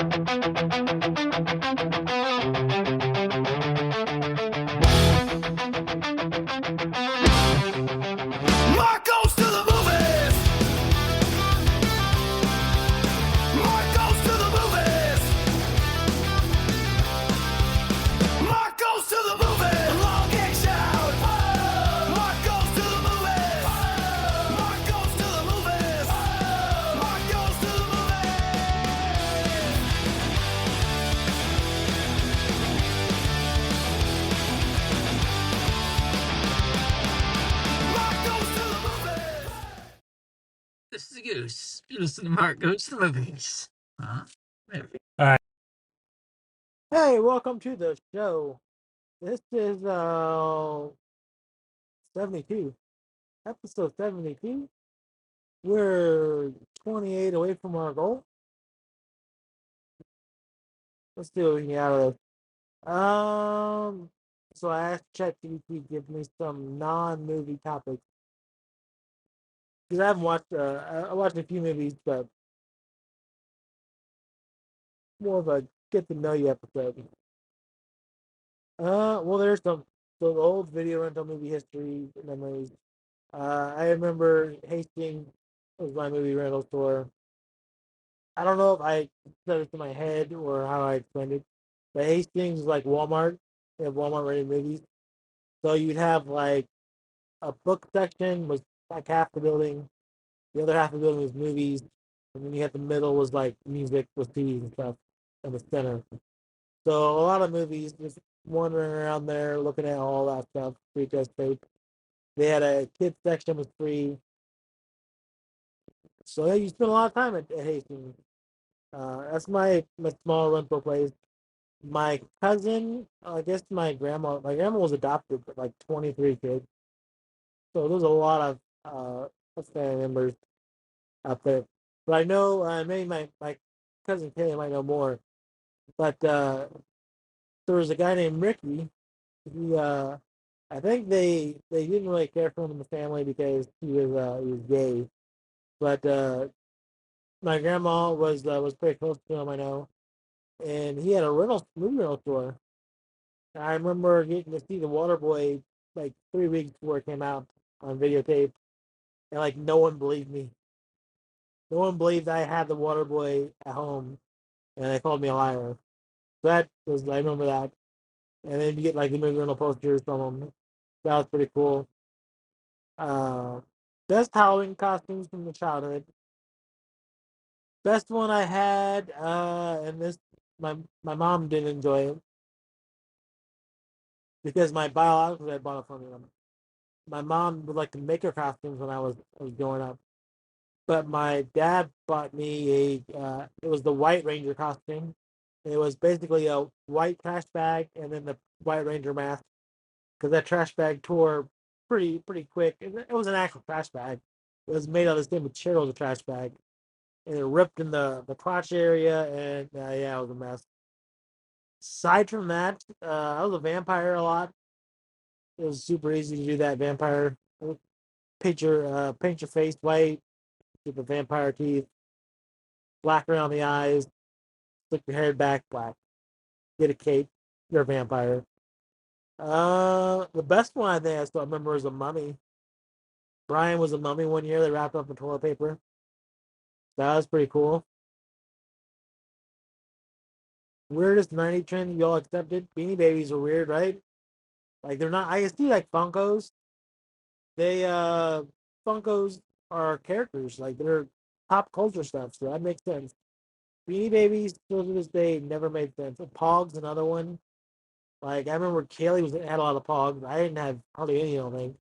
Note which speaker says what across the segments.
Speaker 1: Mark goes to the movies. Mark goes to the movies. Mark goes to the movies. Long kicks out. Mark goes to the movies. Mark goes to the movies. Mark goes to the movies. Mark goes to the movies.
Speaker 2: This is a goose. You listen to Mark Goes to the Movies. Huh? Maybe.
Speaker 3: Hey, welcome to the show. This is 72. Episode 72. We're 28 away from our goal. Let's see what we can get out of this. So I asked ChatGPT to give me some non-movie topics. Because I haven't watched I watched a few movies, but more of a get to know you episode. Well, there's some old video rental movie history memories. I remember Hastings was my movie rental store. I don't know if I said it to my head or how I explained it, but Hastings is like Walmart. They have Walmart rented movies. So you'd have like a book section was like half the building, the other half of the building was movies, and then you had the middle was like music with CDs and stuff in the center. So a lot of movies, just wandering around there, looking at all that stuff, free test tape. They had a kids section was free. So yeah, you spend a lot of time at Hastings. That's my small rental place. My cousin, I guess my grandma was adopted, but like 23 kids. So there's a lot of family members out there. But I know maybe my cousin Kelly might know more. But there was a guy named Ricky. He I think they didn't really care for him in the family because he was gay. But my grandma was pretty close to him, I know, and he had a movie rental store. And I remember getting to see The Waterboy like 3 weeks before it came out on videotape, and like no one believed me. No one believed I had The Waterboy at home, and they called me a liar. So that was I remember that, and then you get like the movie rental posters from them. That was pretty cool. Uh, Best Halloween costumes from the childhood. Best one I had, and this my mom didn't enjoy it because my biological dad bought it for me. My mom would like to make her costumes when I was growing up, but my dad bought me it was the White Ranger costume. It was basically a white trash bag and then the White Ranger mask because that trash bag tore pretty quick. It was an actual trash bag. It was made out of the same material as a trash bag, and it ripped in the crotch area, and yeah, it was a mess. Aside from that, I was a vampire a lot. It was super easy to do that vampire. Paint your face white, get the vampire teeth, black around the eyes, slick your hair back, black. Get a cape, you're a vampire. The best one I think I still remember was a mummy. Brian was a mummy one year. They wrapped up in toilet paper. That was pretty cool. Weirdest 90 trend y'all accepted? Beanie Babies are weird, right? Like they're not. I see like Funkos. They Funkos are characters. Like they're pop culture stuff, so that makes sense. Beanie Babies still to this day never made sense. Pog's another one. Like I remember Kaylee had a lot of Pogs. I didn't have hardly any. I don't think.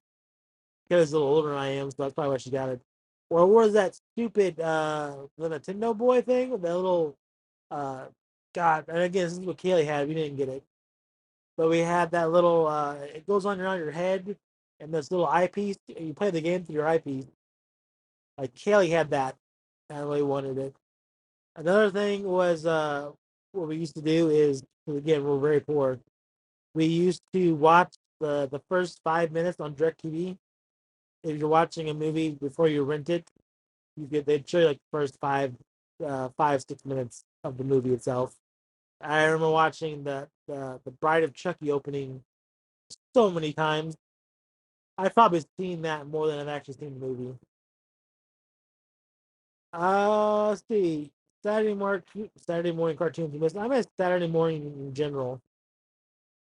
Speaker 3: Kaylee's a little older than I am, so that's probably why she got it. Or was that stupid the Nintendo Boy thing with that little uh God? And again, this is what Kaylee had. We didn't get it, but we had that little. It goes on around your head, and this little eyepiece. You play the game through your eyepiece. Like Kaylee had that. I really wanted it. Another thing was what we used to do is again we're very poor. We used to watch the first 5 minutes on DirecTV. If you're watching a movie before you rent it, they'd show you like the first 5, 5, 6 minutes of the movie itself. I remember watching the Bride of Chucky opening so many times. I've probably seen that more than I've actually seen the movie. Let's see. Saturday morning cartoons. I miss Saturday morning in general.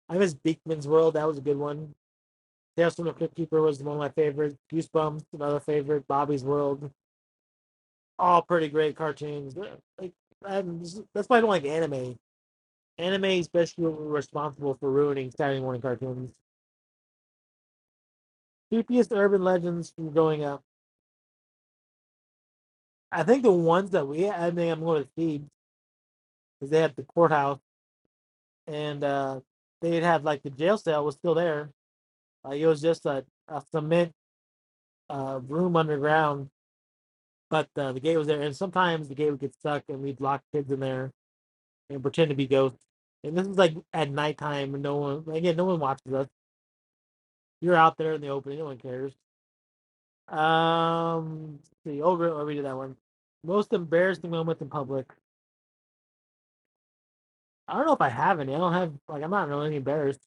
Speaker 3: I miss Beekman's World. That was a good one. Tales from the Crypt Keeper was one of my favorites. Goosebumps, another favorite. Bobby's World, all pretty great cartoons. Like, that's why I don't like anime. Anime is especially responsible for ruining Saturday morning cartoons. Creepiest urban legends from growing up. I think the ones that we had, I mean, I'm going to Thebes because they had the courthouse and they'd have like the jail cell was still there. It was just a cement room underground, but the gate was there. And sometimes the gate would get stuck and we'd lock kids in there and pretend to be ghosts. And this is like at nighttime and no one watches us. You're out there in the open, no one cares. Let's see, we did that one. Most embarrassing moment in public. I don't know if I have any. I don't have like I'm not really embarrassed.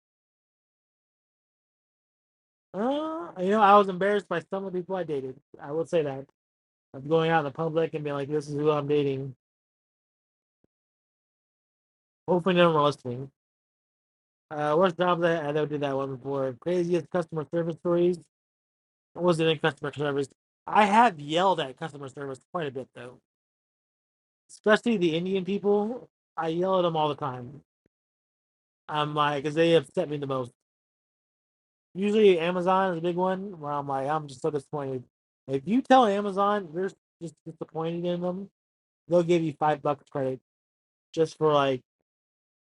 Speaker 3: I was embarrassed by some of the people I dated. I will say that. Of going out in the public and being like, "This is who I'm dating." Hopefully, no one were listening. Worst jobs I never did that one before. Craziest customer service stories. I wasn't in customer service. I have yelled at customer service quite a bit though, especially the Indian people. I yell at them all the time. I'm like, because they upset me the most. Usually Amazon is a big one where I'm like, I'm just so disappointed. If you tell Amazon you're just disappointed in them, they'll give you $5 credit just for like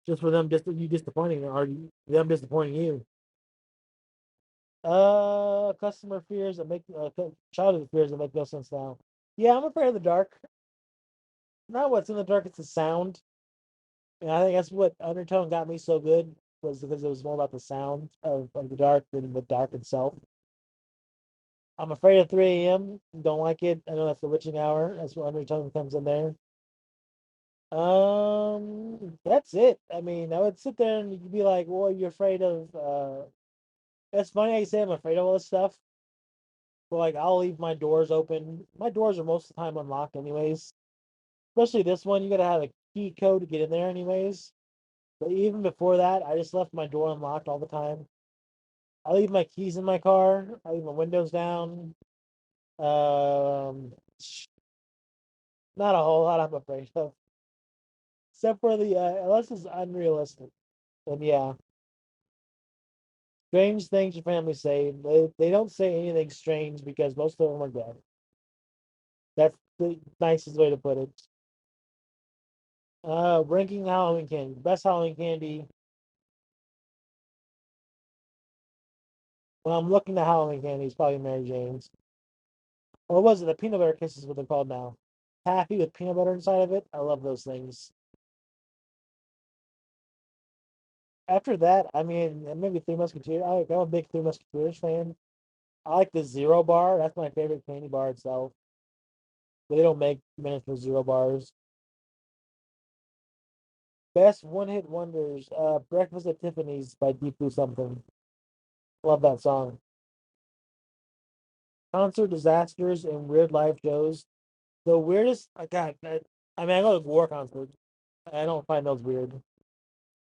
Speaker 3: just for them just you disappointing or them disappointing you. Customer fears that make childhood fears that make no sense now. Yeah, I'm afraid of the dark. Not what's in the dark, it's the sound. And I think that's what Undertone got me so good was because it was more about the sound of the dark than the dark itself. I'm afraid of 3 a.m. Don't like it. I know that's the witching hour. That's where Undertone comes in there. That's it. I mean, I would sit there and you'd be like, "Well, you're afraid of." That's funny how you say I'm afraid of all this stuff. But like, I'll leave my doors open. My doors are most of the time unlocked, anyways. Especially this one, you gotta have a key code to get in there, anyways. But even before that, I just left my door unlocked all the time. I leave my keys in my car. I leave my windows down. Um, Not a whole lot I'm afraid of, except for the unless it's unrealistic. And yeah, strange things your family say. They don't say anything strange because most of them are dead. That's the nicest way to put it. Ranking Halloween candy. Best Halloween candy. Well, I'm looking at Halloween candy. It's probably Mary Jane's. Or was it the peanut butter kisses? What they're called now? Taffy with peanut butter inside of it. I love those things. After that, I mean, maybe Three Musketeers. I'm a big Three Musketeers fan. I like the Zero Bar. That's my favorite candy bar itself. They don't make miniature Zero Bars. Best one hit wonders. Breakfast at Tiffany's by Deep Blue Something. Love that song. Concert disasters and weird live shows. The weirdest, I mean, I go to war concerts. I don't find those weird.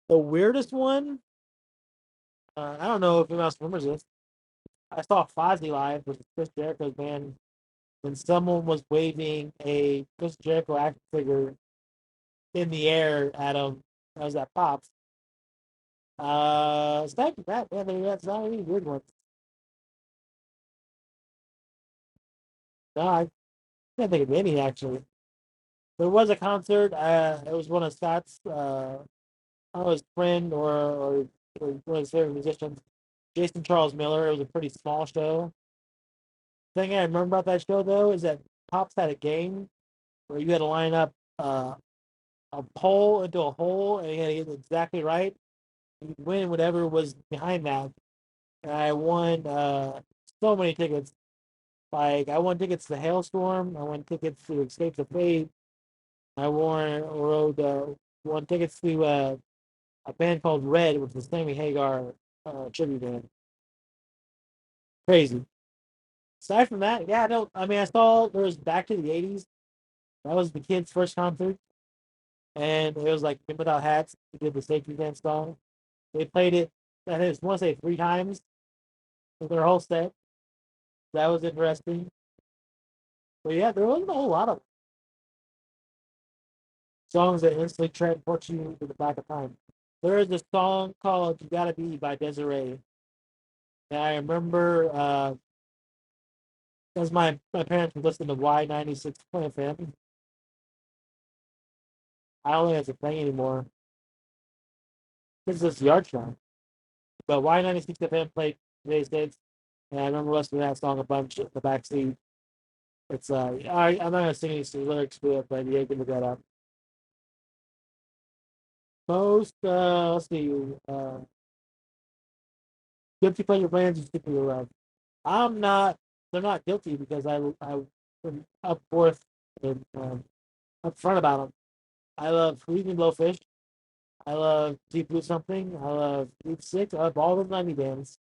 Speaker 3: The weirdest one, I don't know if anyone else remembers this. I saw Fozzy live with Chris Jericho's band when someone was waving a Chris Jericho action figure in the air at him. That was at Pops. Aside from that, man, I mean, that's not any weird ones. No, I can't think of any actually. There was a concert. It was one of Scott's, I don't know, his friend or one of his favorite musicians, Jason Charles Miller. It was a pretty small show. Thing I remember about that show though is that Pops had a game where you had to line up a pole into a hole and you had to get it exactly right. And you'd win whatever was behind that. And I won so many tickets. Like I won tickets to Hailstorm. I won tickets to Escape the Fate. won tickets to a band called Red, which was Sammy Hagar tribute band. Crazy. Aside from that, yeah, I don't. I mean, I saw there was Back to the '80s. That was the kids' first concert, and it was like Men Without Hats. They did the safety dance song. They played it. I think I want to say 3 times with their whole set. That was interesting. But yeah, there wasn't a whole lot of songs that instantly transport you to the back of time. There is a song called "You Gotta Be" by Desiree. And I remember because my parents would listen to Y96 Plan FM. I don't think it's a thing anymore. This is Yard Song. But Y96 FM played today's hits. And I remember listening to that song a bunch in the backseat. It's I'm not gonna sing any lyrics to it, but yeah, you can look that up. Most let's see, guilty pleasure bands you typically love. I'm not. They're not guilty because I've been up forth and up front about them. I love Freezing Blowfish. I love Deep Blue Something. I love Deep Six. I love all the 90 bands.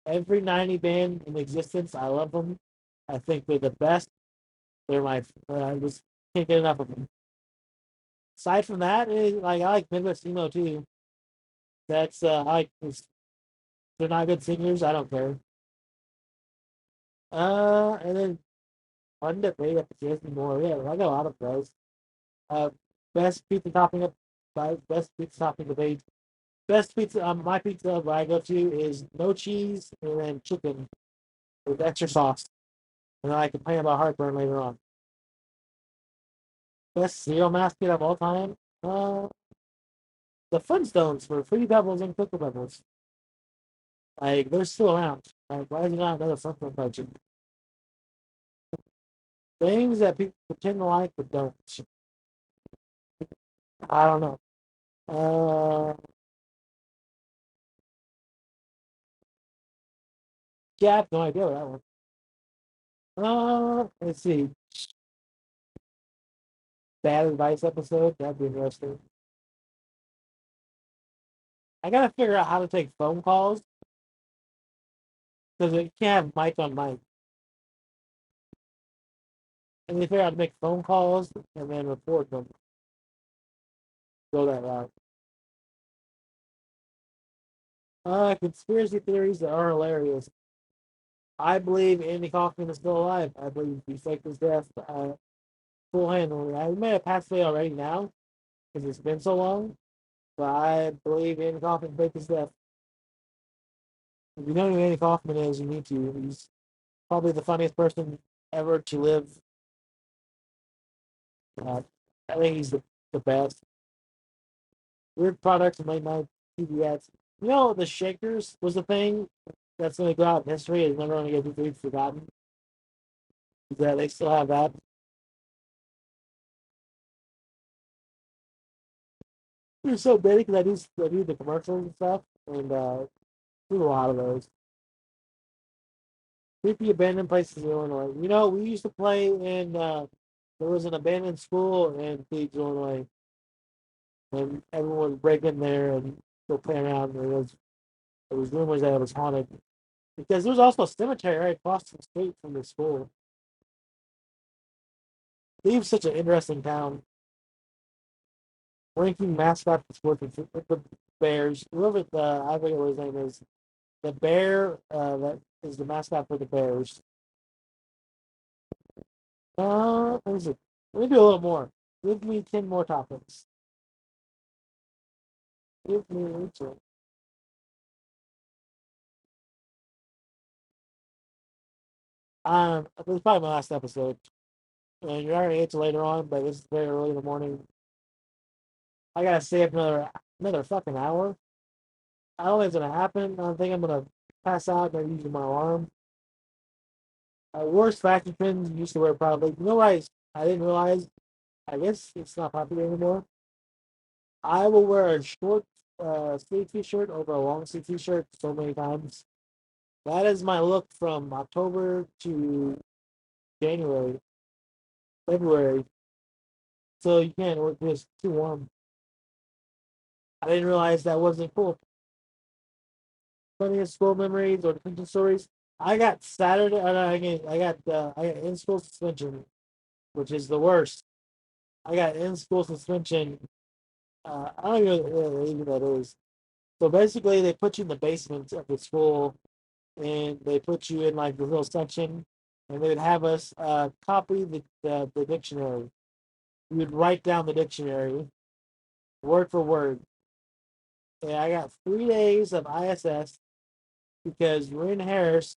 Speaker 3: Every 90 band in existence, I love them. I think they're the best. They're my. I just can't get enough of them. Aside from that, like I like Midwest emo too. That's I like. They're not good singers. I don't care. And then Fun Debate at the Disney More. Yeah, I got a lot of those. Uh, best pizza topping up. Best pizza topping debate. Best pizza. My pizza where I go to is no cheese and then chicken with extra sauce, and then I complain about heartburn later on. Best cereal mascot of all time. The Flintstones for Fruity Pebbles and Cocoa Pebbles. Like they're still around. Like why is there not another Flintstone cartoon? Things that people pretend to like but don't. I don't know. Uh, yeah, I have no idea what that one. Let's see. Bad advice episode. That'd be interesting. I gotta figure out how to take phone calls because it can't have mic on mic. And they figure out how to make phone calls and then record them. Go that route. Conspiracy theories that are hilarious. I believe Andy Kaufman is still alive. I believe he faked his death full handle. I may have passed away already now because it's been so long, but I believe Andy Kaufman faked his death. If you know who Andy Kaufman is, you need to. He's probably the funniest person ever to live. Uh, I think he's the best. Weird products and late night TV ads. You know, the Shakers was the thing that's going to go out in history. It's never going to get forgotten. That they still have that. They're so big because I do the commercials and stuff, and do a lot of those. Creepy abandoned places in Illinois. You know, we used to play in. There was an abandoned school in Leeds, Illinois, and everyone would break in there and go play around. There was rumors that it was haunted because there was also a cemetery right across the street from the school. Leeds such an interesting town. Ranking mascot for sports with the Bears. Whoever I forget what his name is. The bear that is the mascot for the Bears. What is it? Let me do a little more. Give me 10 more topics. Give me 10. This is probably my last episode. And you're already into later on, but this is very early in the morning. I gotta stay up another fucking hour. I don't think it's gonna happen. I don't think I'm gonna pass out by using my alarm. Worst fashion trends used to wear probably. You know what I didn't realize? I guess it's not popular anymore. I will wear a short sleeve t-shirt over a long sleeve t-shirt so many times. That is my look from October to January, February. so you can't. It was too warm. I didn't realize that wasn't cool. Plenty of school memories or detention stories. I got Saturday. I got in school suspension, which is the worst. I got in school suspension. I don't even know what that is. So basically, they put you in the basement of the school, and they put you in like the little section, and they would have us copy the dictionary. We would write down the dictionary word for word. And I got 3 days of ISS because Ren Harris,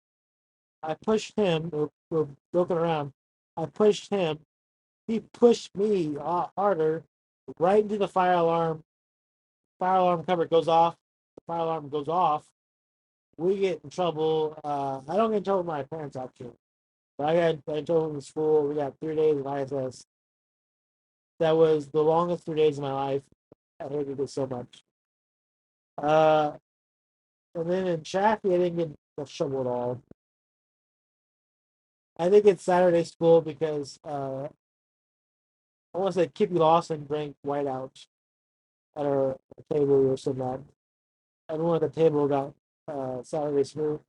Speaker 3: I pushed him. We're joking around. I pushed him. He pushed me harder right into the fire alarm. Fire alarm cover goes off. The fire alarm goes off. We get in trouble. I don't get in trouble with my parents actually, but I got in trouble in school. We got 3 days of ISS. That was the longest 3 days of my life. I hated it so much. Uh, and then in Chaffee, I didn't get in trouble at all. I think it's Saturday school because I want to say Kippy Lawson drank whiteout at our table or something. Everyone at the table got Saturday school.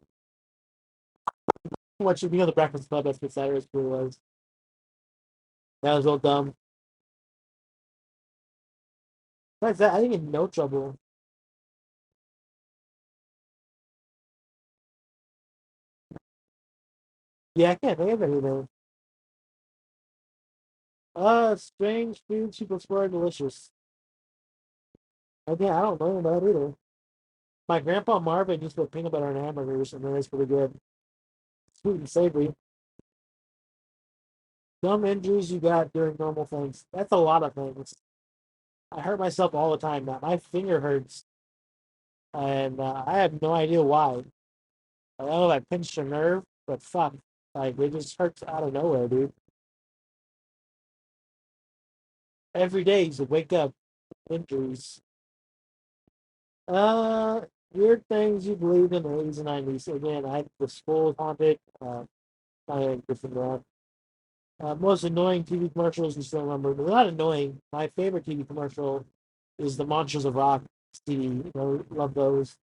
Speaker 3: What should be on the Breakfast Club? That's what Saturday school was. That was all dumb. Besides that, I didn't get no trouble. Yeah, I can't think of anything. Strange foods people swear are delicious. Okay, I don't know about either. My grandpa Marvin used to put peanut butter on hamburgers, and it's pretty good. Sweet and savory. Dumb injuries you got during normal things. That's a lot of things. I hurt myself all the time now. My finger hurts, and I have no idea why. I don't know if I pinched a nerve, but fuck. Like, it just hurts out of nowhere, dude. Every day you wake up, injuries. Uh, Weird things you believed in the 80s and 90s. Again, the school was haunted. I had different around. Most annoying TV commercials you still remember. They're not annoying. My favorite TV commercial is the Monsters of Rock CD. You know, love those.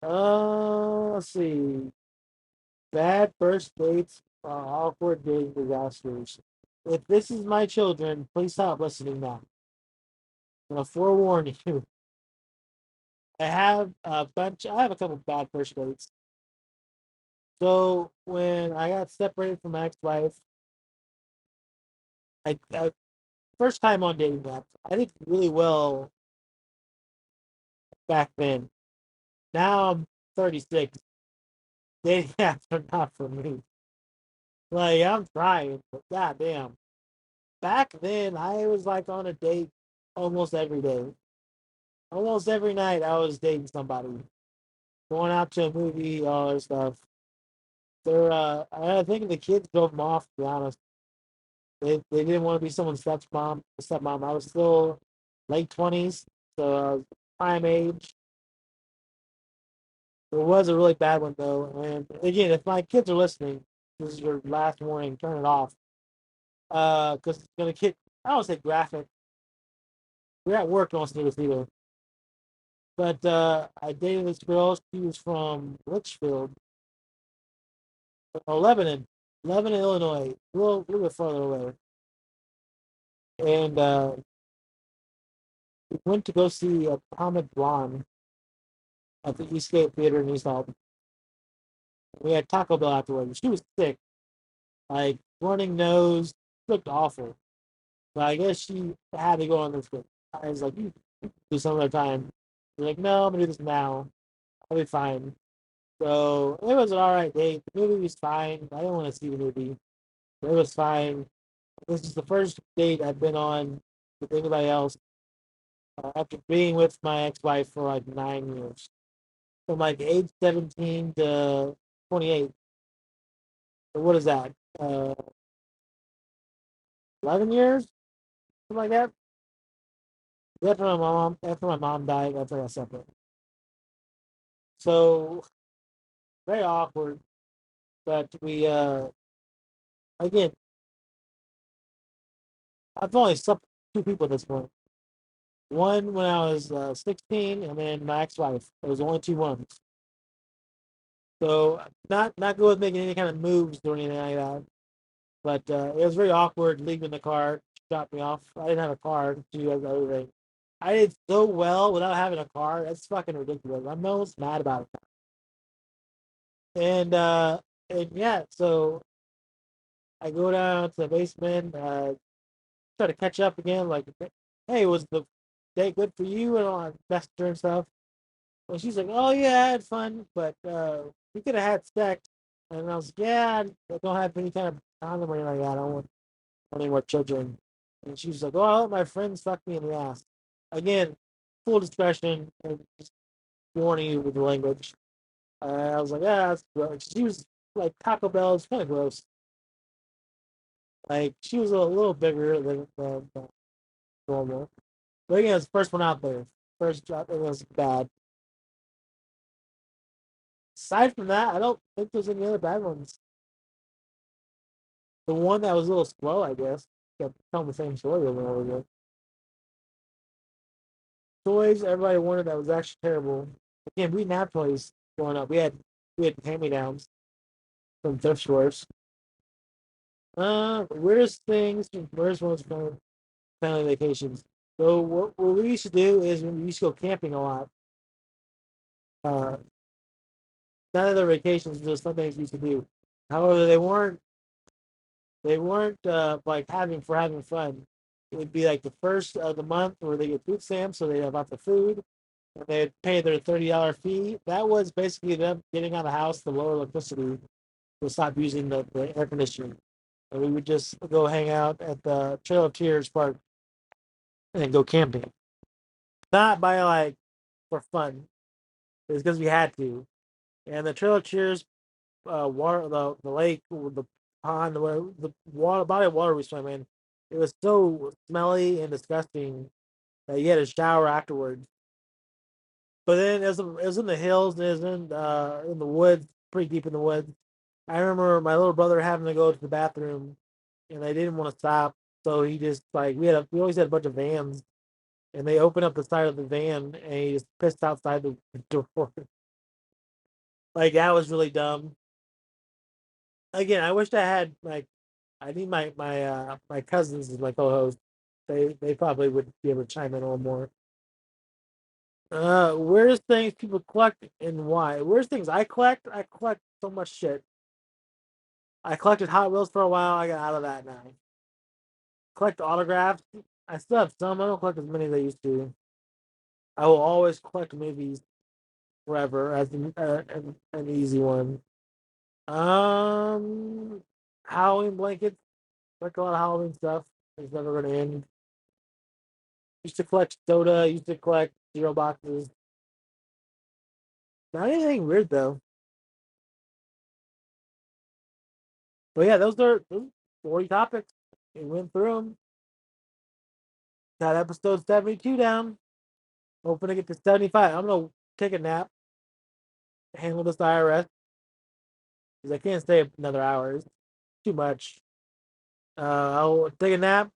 Speaker 3: Let's see. Bad first dates are awkward dating disasters. If this is my children, please stop listening now. I'm gonna forewarn you. I have a couple bad first dates. So when I got separated from my ex-wife, I first time on dating apps, I did really well back then. Now I'm 36. Dating apps are not for me. Like I'm trying, but goddamn. Back then, I was like on a date almost every day. Almost every night, I was dating somebody, going out to a movie, all that stuff. I think the kids drove them off. To be honest, they didn't want to be someone's stepmom. I was still late 20s, so I was prime age. It was a really bad one though. And again, if my kids are listening, this is your last warning. Turn it off. Because it's gonna get. I don't say graphic. We're at work. Don't see this either. But I dated this girl. She was from Litchfield, Lebanon, Illinois, little bit further away. And we went to go see Atomic Blonde at the Eastgate Theater in East Alton. We had Taco Bell afterwards. She was sick, like running nose, looked awful. But I guess she had to go on this. I was like, you do some other time. She's like, no, I'm gonna do this now. I'll be fine. So it was an alright date. The movie was fine. I didn't want to see the movie. It was fine. This is the first date I've been on with anybody else after being with my ex-wife for like 9 years, from like age 17 to 28. So what is that? 11 years, something like that. After my mom died, after I got separated. So very awkward. But we again, I've only slept with 2 people at this point. One when I was 16, and then my ex-wife. It was only 2 months. So not good with making any kind of moves or anything like that. But it was very awkward leaving the car. She dropped me off. I didn't have a car. She has everything. I did so well without having a car. That's fucking ridiculous. I'm almost mad about it. And yeah, so I go down to the basement, try to catch up again. Like, hey, was the day good for you? And all, I messaged her and stuff. Well, she's like, oh yeah, I had fun, but we could have had sex. And I was like, yeah, I don't have any kind of condom or anything like that. I don't want any more children. And she was like, oh, I'll let my friends fuck me in the ass. Again, full discretion and just warning you with the language. I was like, yeah, that's gross. She was like Taco Bell. It's kind of gross. Like she was a little bigger than normal. But again, it's the first one out there. First drop, it was bad. Aside from that, I don't think there's any other bad ones. The one that was a little slow, I guess, kept telling the same story over and over again. Toys everybody wanted that was actually terrible. Again, we didn't have toys growing up. We had hand me downs from thrift stores. Weirdest things, weirdest ones from family vacations. So what we used to do is when we used to go camping a lot. Uh, None of the vacations, just some things we used to do. However, they weren't like having fun. It would be like the first of the month where they get food stamps, so they have lots of food, and they'd pay their $30 fee. That was basically them getting out of the house to lower electricity to stop using the air conditioning. And we would just go hang out at the Trail of Tears Park and go camping. Not by like for fun. It's because we had to. And the Trail of Tears water, the lake, the pond, the water body of water we swam in, it was so smelly and disgusting that you had to shower afterwards. But then it was in the hills, and it was in the woods, pretty deep in the woods. I remember my little brother having to go to the bathroom, and they didn't want to stop, so he just like we always had a bunch of vans, and they opened up the side of the van, and he just pissed outside the door. Like that was really dumb. Again, I wish I had like I need my cousins as my co-host. They probably would be able to chime in a little more. Where's things people collect and why? Where's things I collect? I collect so much shit. I collected Hot Wheels for a while. I got out of that now. Collect autographs. I still have some. I don't collect as many as I used to. I will always collect movies forever as an easy one. Um, Halloween blankets. Collect a lot of Halloween stuff. It's never gonna end. Used to collect soda. Used to collect zero boxes. Not anything weird though. But yeah, those 40 topics. We went through them. Got episode 72 down. Hoping to get to 75. I'm gonna take a nap. Handle this IRS because I can't stay another hour. It's too much. I'll take a nap.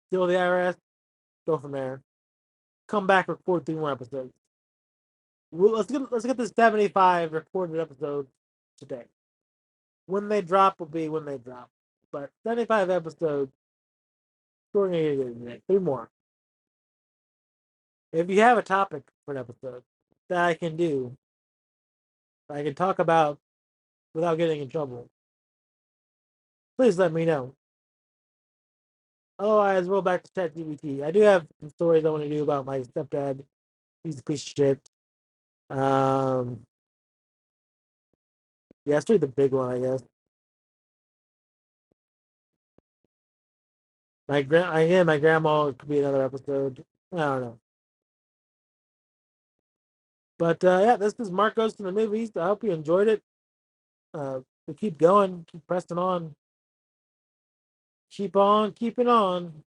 Speaker 3: Deal with the IRS. Go from there. Come back. Record 3 more episodes. Let's get this 75 recorded episodes today. When they drop will be when they drop. But 75 episodes. We're gonna get 3 more. If you have a topic for an episode that I can do, I can talk about without getting in trouble, please let me know. Otherwise, roll back to ChatGPT. I do have some stories I want to do about my stepdad. He's a piece of shit. Um, yeah, that's really the big one, I guess. My grandma could be another episode. I don't know. But yeah, this is Mark Goes to the Movies. I hope you enjoyed it. We keep going, keep pressing on, keep on keeping on.